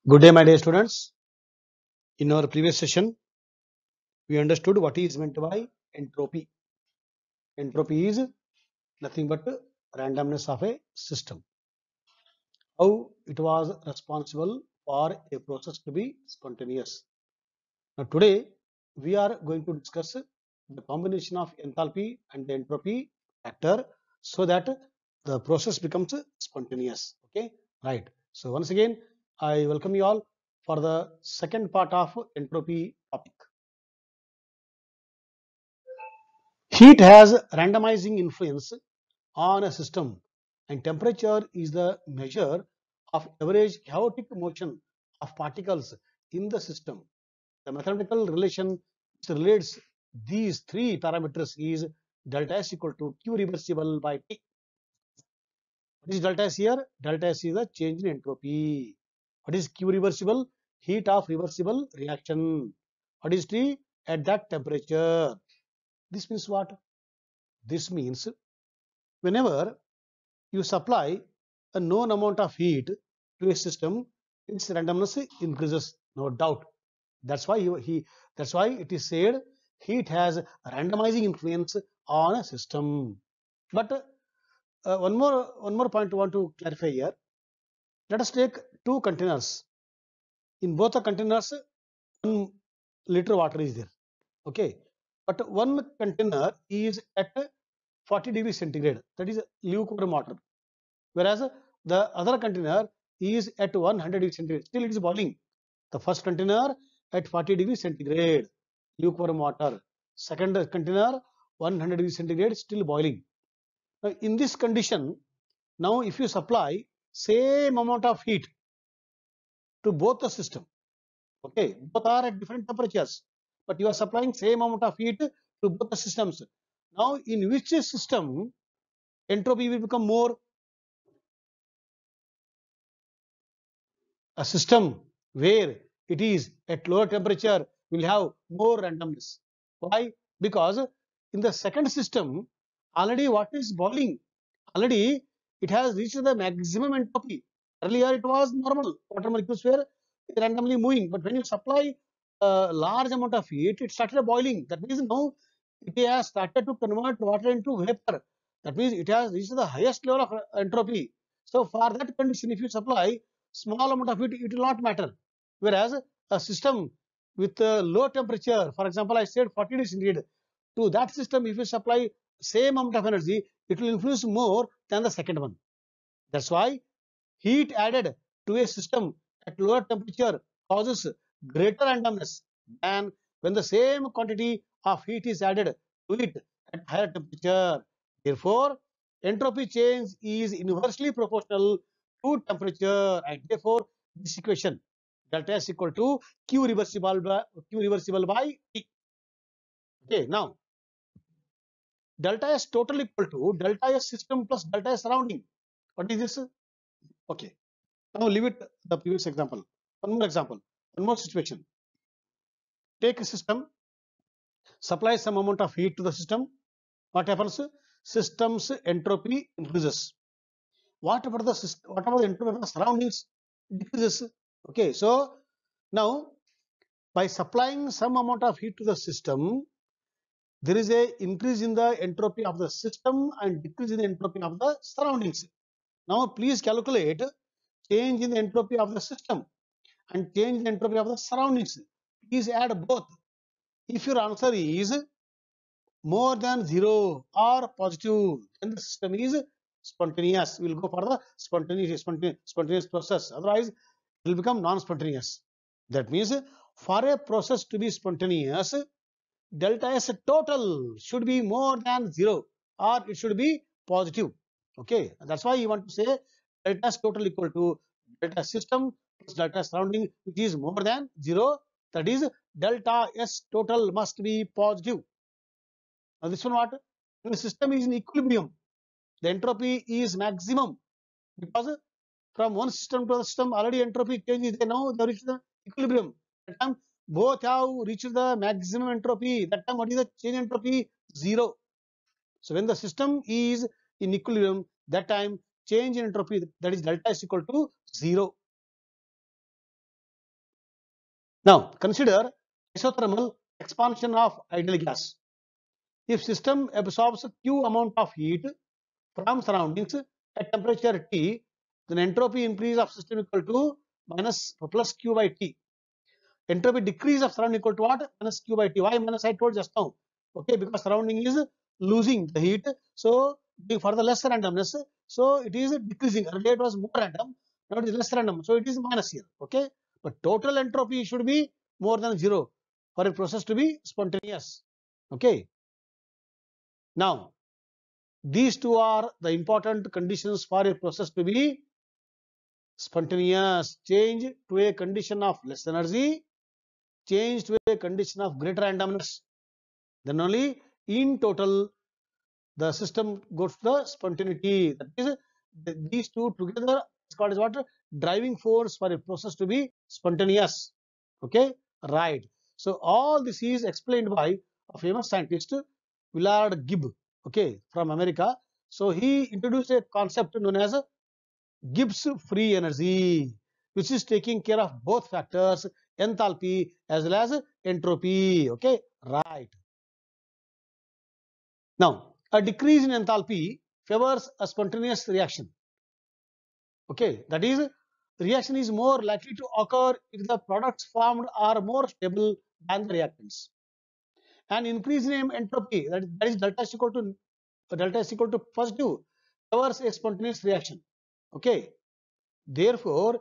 Good day, my dear students. In our previous session, we understood what is meant by entropy. Entropy is nothing but randomness of a system. How it was responsible for a process to be spontaneous. Now, today we are going to discuss the combination of enthalpy and the entropy factor so that the process becomes spontaneous. Okay, right. So, once again, I welcome you all for the second part of entropy topic. Heat has randomizing influence on a system, and temperature is the measure of average chaotic motion of particles in the system. The mathematical relation which relates these three parameters is delta S equal to Q reversible by T. What is delta S here? Delta S is the change in entropy. What is Q reversible? Heat of reversible reaction. What is T? At that temperature. This means what? This means whenever you supply a known amount of heat to a system, its randomness increases, no doubt. That's why that's why it is said heat has randomizing influence on a system. But one more point I want to clarify here. Let us take two containers. In both the containers, 1 liter water is there. Okay, but one container is at 40 degrees centigrade. That is lukewarm water. Whereas the other container is at 100 degrees centigrade. Still it is boiling. The first container at 40 degrees centigrade, lukewarm water. Second container 100 degrees centigrade, still boiling. Now, in this condition, now if you supply same amount of heat to both the system, okay, both are at different temperatures, but you are supplying same amount of heat to both the systems. Now, in which system entropy will become more? A system where it is at lower temperature will have more randomness. Why? Because in the second system, already what is boiling, already it has reached the maximum entropy. Earlier it was normal, water molecules were randomly moving, but when you supply a large amount of heat, it started boiling. That means now it has started to convert water into vapor. That means it has reached the highest level of entropy. So for that condition, if you supply small amount of heat, it will not matter. Whereas a system with a low temperature, for example, I said 40 degrees centigrade, to that system, if you supply same amount of energy, it will influence more than the second one. That's why heat added to a system at lower temperature causes greater randomness than when the same quantity of heat is added to it at higher temperature. Therefore, entropy change is inversely proportional to temperature, and therefore this equation delta S equal to Q reversible by T. Okay, now delta S total equal to delta S system plus delta S surrounding. What is this? Okay. Now leave it the previous example. One more example, one more situation. Take a system, supply some amount of heat to the system. What happens? System's entropy increases. What about the entropy of the surroundings? Decreases. Okay, so now by supplying some amount of heat to the system, there is a increase in the entropy of the system and decrease in the entropy of the surroundings. Now please calculate change in the entropy of the system and change the entropy of the surroundings. Please add both. If your answer is more than 0 or positive, then the system is spontaneous. We will go for the spontaneous process. Otherwise, it will become non-spontaneous. That means for a process to be spontaneous, delta S total should be more than 0 or it should be positive. Okay, that's why you want to say delta S total equal to delta system plus delta surrounding, which is more than 0. That is delta S total must be positive. Now this one what? When the system is in equilibrium, the entropy is maximum because from one system to the system already entropy change is there. Now they reach the equilibrium. That time both have reached the maximum entropy. That time what is the change entropy? 0. So when the system is in equilibrium, that time change in entropy, that is delta is equal to 0. Now consider isothermal expansion of ideal gas. If system absorbs Q amount of heat from surroundings at temperature T, then entropy increase of system equal to minus plus Q by T. Entropy decrease of surrounding equal to what? Minus Q by T. Why minus? I told just now. Okay, because surrounding is losing the heat. So for the less randomness, so it is decreasing. Earlier it was more random, now it is less random. So it is minus here. Okay, but total entropy should be more than 0 for a process to be spontaneous. Okay. Now these two are the important conditions for a process to be spontaneous. Change to a condition of less energy, change to a condition of greater randomness. Then only in total the system goes to the spontaneity. That is, these two together is called as what? Driving force for a process to be spontaneous. Okay, right. So all this is explained by a famous scientist, Willard Gibb. Okay, from America. So he introduced a concept known as Gibbs free energy, which is taking care of both factors, enthalpy as well as entropy. Okay, right. Now, a decrease in enthalpy favors a spontaneous reaction. Okay, that is, reaction is more likely to occur if the products formed are more stable than the reactants. An increase in entropy, that is delta is equal to positive, favors a spontaneous reaction. Okay, therefore,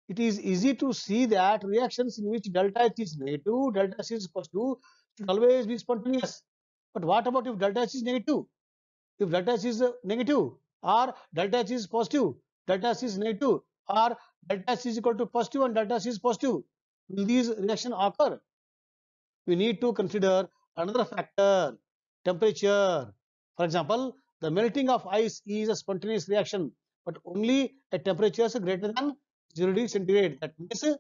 it is easy to see that reactions in which delta H is negative, delta H is positive should always be spontaneous. But what about if delta H is negative? If delta H is negative or delta H is positive, delta H is negative or delta H is equal to positive and delta H is positive, will these reactions occur? We need to consider another factor, temperature. For example, the melting of ice is a spontaneous reaction, but only at temperatures greater than 0 degrees centigrade. That means,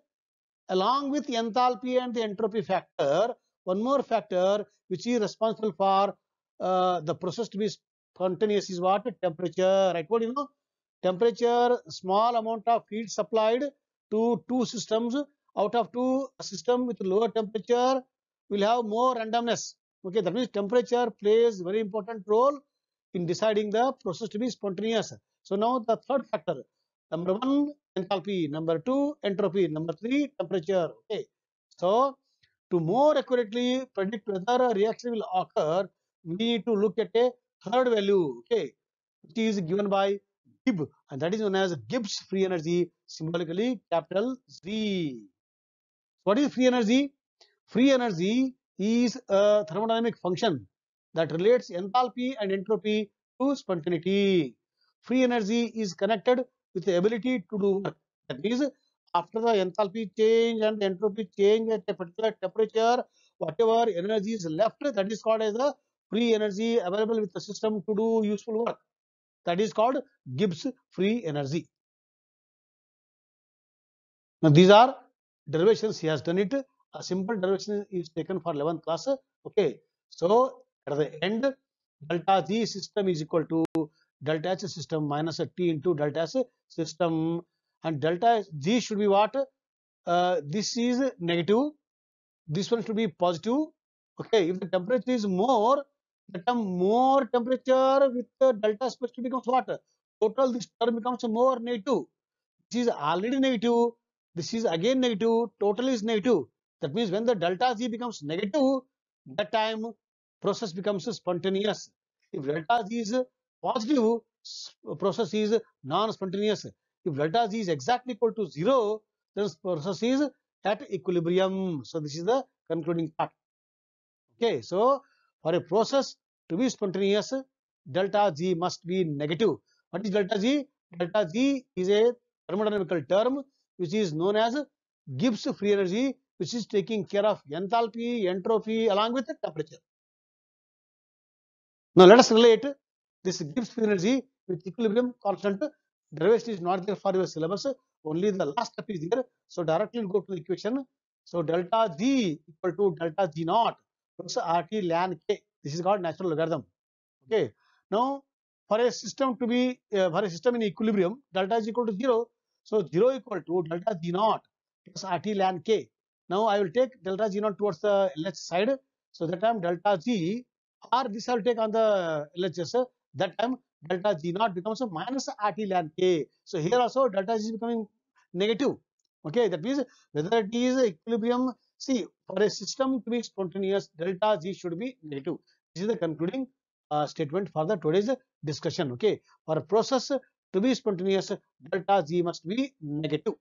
along with enthalpy and the entropy factor, one more factor which is responsible for the process to be spontaneous is what? Temperature. I told you, temperature, small amount of heat supplied to two systems. Out of two, a system with lower temperature will have more randomness. Okay, that means temperature plays very important role in deciding the process to be spontaneous. So now the third factor, number one, enthalpy, number two, entropy, number three, temperature. Okay, so to more accurately predict whether a reaction will occur, we need to look at a third value. Okay, which is given by Gibb, and that is known as Gibbs free energy, symbolically capital Z. What is free energy? Free energy is a thermodynamic function that relates enthalpy and entropy to spontaneity. Free energy is connected with the ability to do work. That means, after the enthalpy change and the entropy change at a particular temperature, whatever energy is left, that is called as the free energy available with the system to do useful work. That is called Gibbs free energy. Now these are derivations. He has done it. A simple derivation is taken for 11th class. Okay. So at the end, delta G system is equal to delta H system minus a T into delta S system, and delta G should be what? This is negative. This one should be positive. Okay. If the temperature is more, the term more temperature with the delta specific becomes what? Total this term becomes more negative. This is already negative, this is again negative, total is negative. That means when the delta Z becomes negative, that time process becomes spontaneous. If delta Z is positive, process is non-spontaneous. If delta Z is exactly equal to 0, then process is at equilibrium. So this is the concluding part. Okay, so for a process to be spontaneous, delta G must be negative. What is delta G? Delta G is a thermodynamical term which is known as Gibbs free energy, which is taking care of enthalpy, entropy along with the temperature. Now let us relate this Gibbs free energy with equilibrium constant. Derivation is not there for your syllabus, only the last step is there. So directly we'll go to the equation. So delta G equal to delta G naught plus RT ln K. This is called natural logarithm. Okay. Now for a system to be for a system in equilibrium, delta is equal to 0. So 0 equal to delta G naught plus RT ln K. Now I will take delta G naught towards the LH side. So that time delta G, or this I will take on the LHS. That time delta G naught becomes a minus RT ln K. So here also delta G is becoming negative. Okay, that means whether it is equilibrium, see, for a system to be spontaneous, delta G should be negative. This is the concluding statement for the today's discussion. Okay, for a process to be spontaneous, delta G must be negative.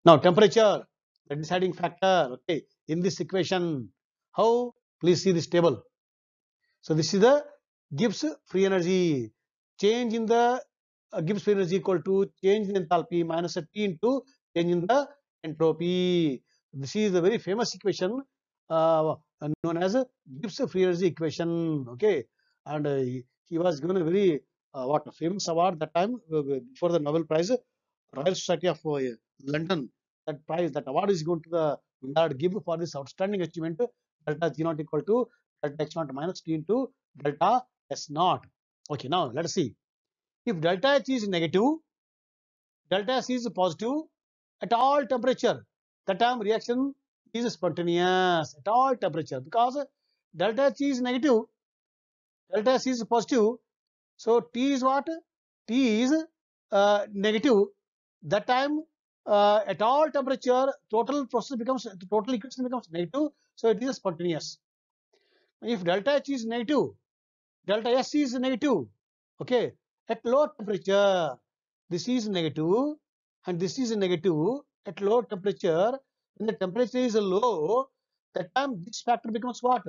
Now, temperature, the deciding factor, okay, in this equation. How? Please see this table. So, this is the Gibbs free energy. Change in the Gibbs free energy equal to change in enthalpy minus a T into change in the entropy. This is a very famous equation uh, known as Gibbs free energy equation. Okay, and he was given a very what famous award that time for the Nobel Prize. Royal Society of London. That prize, that award is going to the Willard Gibb for this outstanding achievement. Delta G naught equal to delta H naught minus T into delta S naught. Okay, now let us see. If delta H is negative, delta S is positive at all temperature, the time reaction is spontaneous at all temperature, because delta H is negative, delta S is positive. So T is what? T is negative. That time at all temperature, total process becomes, total equation becomes negative. So it is spontaneous. If delta H is negative, delta S is negative. Okay, at low temperature, this is negative and this is negative. At low temperature, when the temperature is low, that time this factor becomes what?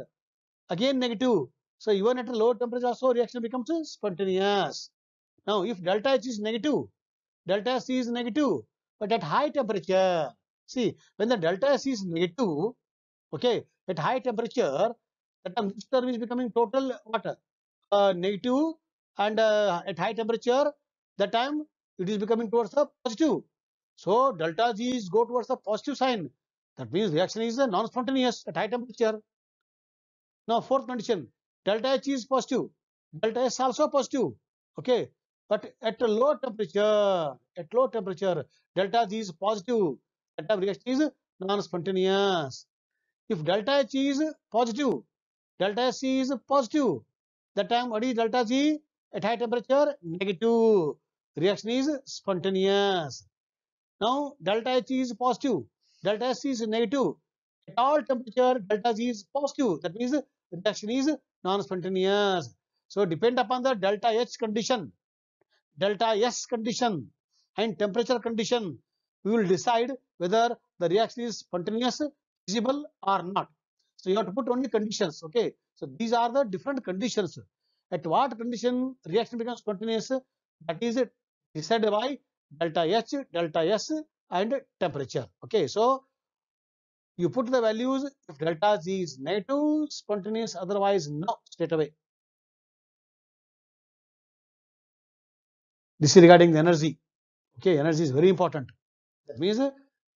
Again negative. So even at a low temperature also reaction becomes spontaneous. Now if delta H is negative, delta S is negative, but at high temperature, see, when the delta S is negative, okay, at high temperature, that time this term is becoming total what? Negative, and at high temperature, that time it is becoming towards the positive. So delta G is go towards the positive sign. That means reaction is non-spontaneous at high temperature. Now, fourth condition, delta H is positive, delta S also positive. Okay, but at a low temperature, delta G is positive. That time reaction is non-spontaneous. If delta H is positive, delta S is positive. That time what is delta G? At high temperature, negative. Reaction is spontaneous. Now delta H is positive, delta S is negative. At all temperature, delta G is positive. That means the reaction is non-spontaneous. So depend upon the delta H condition, delta S condition, and temperature condition, we will decide whether the reaction is spontaneous, feasible or not. So you have to put only conditions. Okay. So these are the different conditions. At what condition reaction becomes spontaneous? That is decided by delta H, delta S, and temperature. Okay. So you put the values. If delta G is negative, spontaneous; otherwise, no, straight away. This is regarding the energy. Okay, energy is very important. That means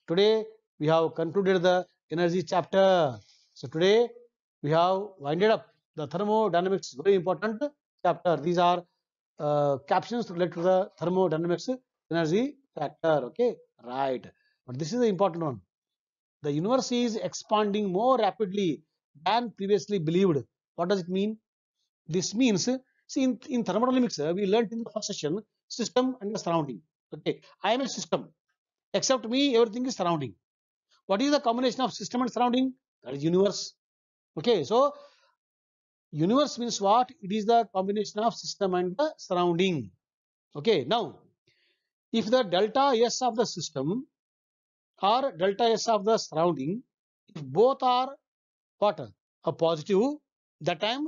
today we have concluded the energy chapter. So today we have winded up the thermodynamics, very important chapter. These are captions related to the thermodynamics energy factor. Okay, right. But this is the important one. The universe is expanding more rapidly than previously believed. What does it mean? This means, see, in thermodynamics, we learned in the first session, system and the surrounding. Okay, I am a system. Except me, everything is surrounding. What is the combination of system and surrounding? That is universe. Okay, so universe means what? It is the combination of system and the surrounding. Okay, now if the delta S of the system or delta S of the surrounding, if both are what? A positive, that time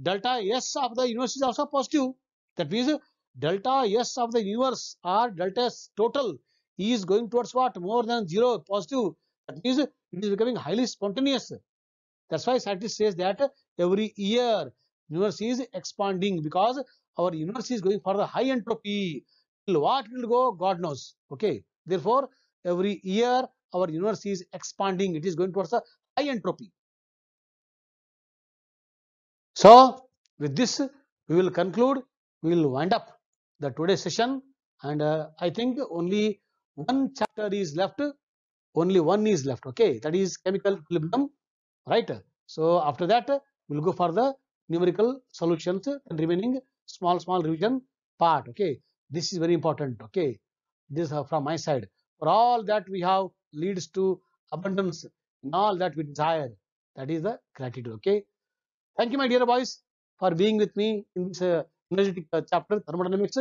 delta S of the universe is also positive. That means delta S of the universe or delta S total is going towards what? More than zero, positive. That means it is becoming highly spontaneous. That's why scientists says that every year universe is expanding, because our universe is going for the high entropy. Till what will go, God knows. Okay. Therefore, every year our universe is expanding. It is going towards the high entropy. So, with this, we will conclude. We will wind up the today's session, and I think only one chapter is left. only one is left. Okay, that is chemical equilibrium, right? So after that, we'll go for the numerical solutions and remaining small revision part. Okay, this is very important. Okay, this from my side. For all that we have leads to abundance in all that we desire. That is the gratitude. Okay, thank you, my dear boys, for being with me in this energetic chapter thermodynamics.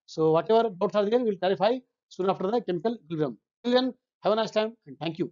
So whatever doubts are there, we'll clarify soon after the chemical equilibrium. Till then, have a nice time and thank you.